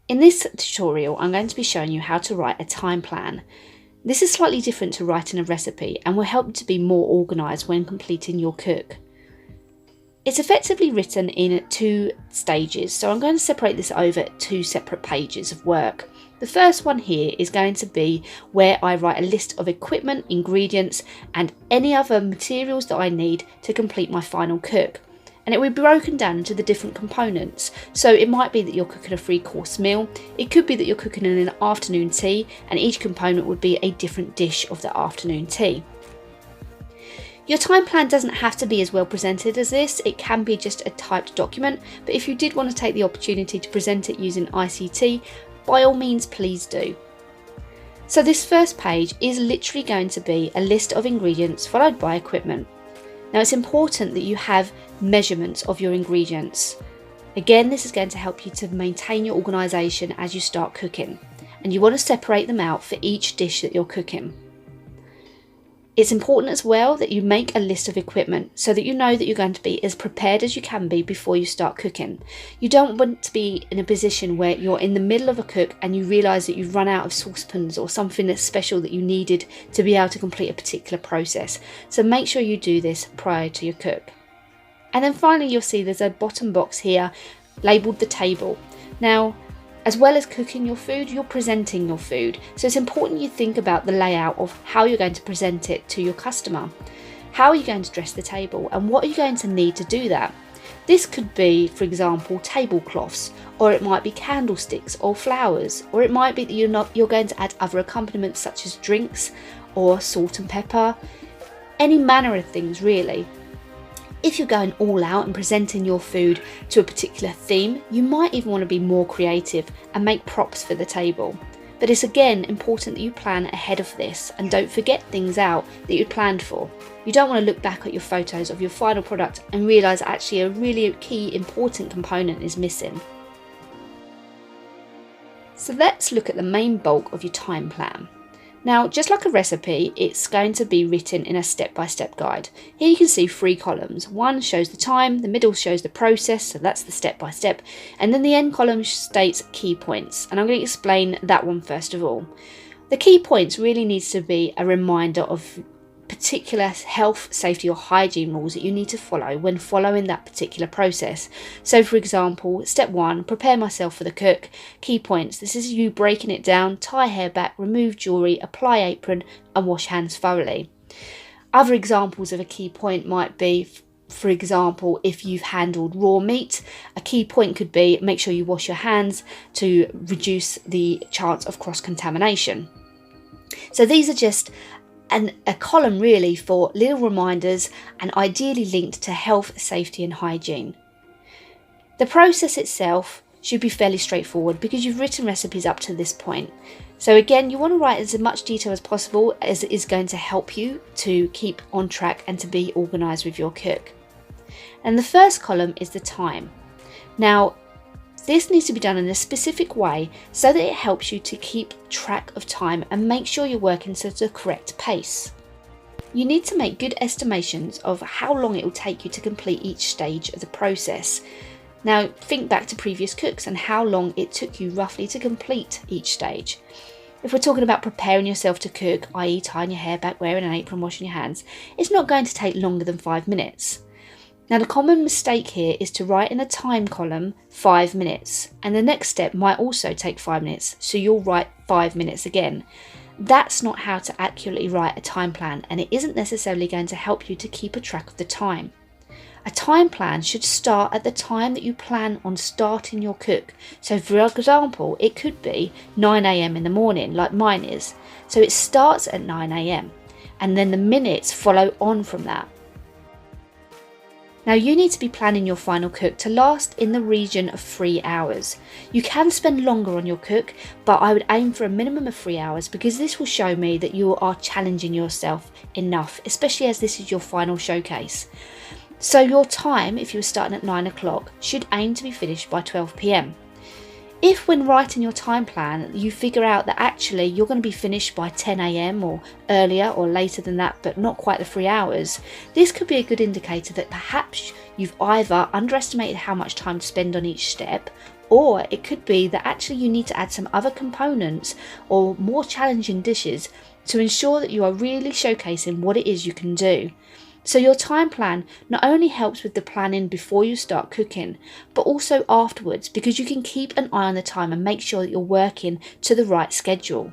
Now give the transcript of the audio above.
In this tutorial, I'm going to be showing you how to write a time plan. This is slightly different to writing a recipe and will help you to be more organised when completing your cook. It's effectively written in 2 stages, so I'm going to separate this over 2 separate pages of work. The first one here is going to be where I write a list of equipment, ingredients and any other materials that I need to complete my final cook. And it will be broken down into the different components. So it might be that you're cooking a 3-course meal, it could be that you're cooking an afternoon tea, and each component would be a different dish of the afternoon tea. Your time plan doesn't have to be as well presented as this, it can be just a typed document, but if you did want to take the opportunity to present it using ICT, by all means please do. So this first page is literally going to be a list of ingredients followed by equipment. Now it's important that you have measurements of your ingredients. Again, this is going to help you to maintain your organisation as you start cooking, and you want to separate them out for each dish that you're cooking. It's important as well that you make a list of equipment so that you know that you're going to be as prepared as you can be before you start cooking. You don't want to be in a position where you're in the middle of a cook and you realise that you've run out of saucepans or something that's special that you needed to be able to complete a particular process. So make sure you do this prior to your cook. And then finally you'll see there's a bottom box here labelled the table. Now, as well as cooking your food, you're presenting your food. So it's important you think about the layout of how you're going to present it to your customer. How are you going to dress the table and what are you going to need to do that? This could be, for example, tablecloths, or it might be candlesticks or flowers, or it might be that you're going to add other accompaniments such as drinks or salt and pepper, any manner of things really. If you're going all out and presenting your food to a particular theme, you might even want to be more creative and make props for the table. But it's again important that you plan ahead of this and don't forget things out that you'd planned for. You don't want to look back at your photos of your final product and realise actually a really key important component is missing. So let's look at the main bulk of your time plan. Now, just like a recipe, it's going to be written in a step-by-step guide. Here you can see 3 columns. One shows the time, the middle shows the process, so that's the step-by-step, and then the end column states key points, and I'm going to explain that one first of all. The key points really needs to be a reminder of particular health, safety or hygiene rules that you need to follow when following that particular process. So for example, step 1, prepare myself for the cook. Key points, this is you breaking it down, tie hair back, remove jewellery, apply apron and wash hands thoroughly. Other examples of a key point might be, for example, if you've handled raw meat, a key point could be make sure you wash your hands to reduce the chance of cross-contamination. So these are just a column really for little reminders and ideally linked to health, safety and hygiene. The process itself should be fairly straightforward because you've written recipes up to this point. So again, you want to write as much detail as possible as it is going to help you to keep on track and to be organised with your cook. And the first column is the time. Now, this needs to be done in a specific way so that it helps you to keep track of time and make sure you're working at the correct pace. You need to make good estimations of how long it will take you to complete each stage of the process. Now think back to previous cooks and how long it took you roughly to complete each stage. If we're talking about preparing yourself to cook, i.e. tying your hair back, wearing an apron, washing your hands, it's not going to take longer than 5 minutes. Now the common mistake here is to write in the time column 5 minutes, and the next step might also take 5 minutes, so you'll write 5 minutes again. That's not how to accurately write a time plan, and it isn't necessarily going to help you to keep a track of the time. A time plan should start at the time that you plan on starting your cook. So for example, it could be 9 AM in the morning like mine is. So it starts at 9 AM and then the minutes follow on from that. Now you need to be planning your final cook to last in the region of 3 hours. You can spend longer on your cook, but I would aim for a minimum of 3 hours because this will show me that you are challenging yourself enough, especially as this is your final showcase. So your time, if you were starting at 9 o'clock, should aim to be finished by 12 PM. If when writing your time plan you figure out that actually you're going to be finished by 10 AM or earlier or later than that but not quite the 3 hours, this could be a good indicator that perhaps you've either underestimated how much time to spend on each step Or it could be that actually you need to add some other components or more challenging dishes to ensure that you are really showcasing what it is you can do. So your time plan not only helps with the planning before you start cooking, but also afterwards, because you can keep an eye on the time and make sure that you're working to the right schedule.